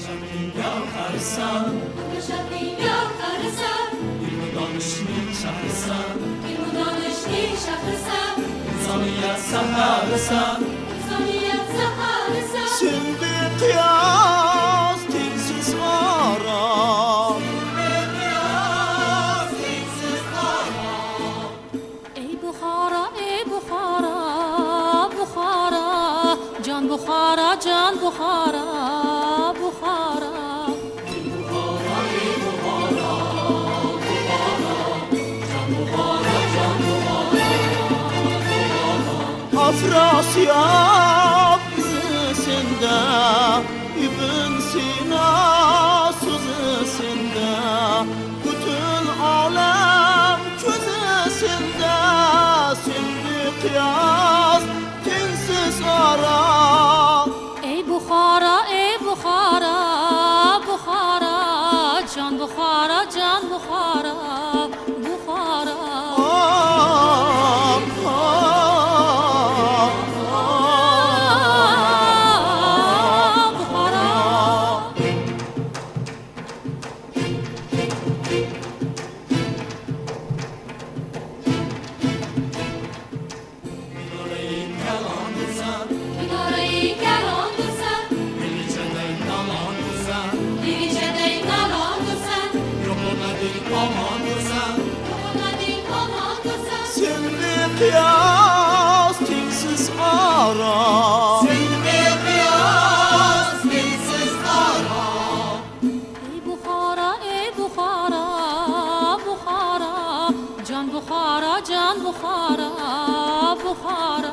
شبین گوهرسان شبین گوهرسان علم دانشی شهرسان علم دانشی شهرسان انسانیت سهرسان انسانیت سهرسان Şimdi kıyas tinsiz ara ای بخارا ای بخارا بخارا جان بخارا جان بخارا بخارا Afrasiyab dizisinde İbn Sina sözüsünde bütün alem közüsünde Şimdi kıyas tinsiz ara ای بخارا ای بخارا بخارا جان بخارا جان بخارا بخارا Şimdi kıyas tinsiz ara ای بخارا ای بخارا بخارا جان بخارا جان بخارا بخارا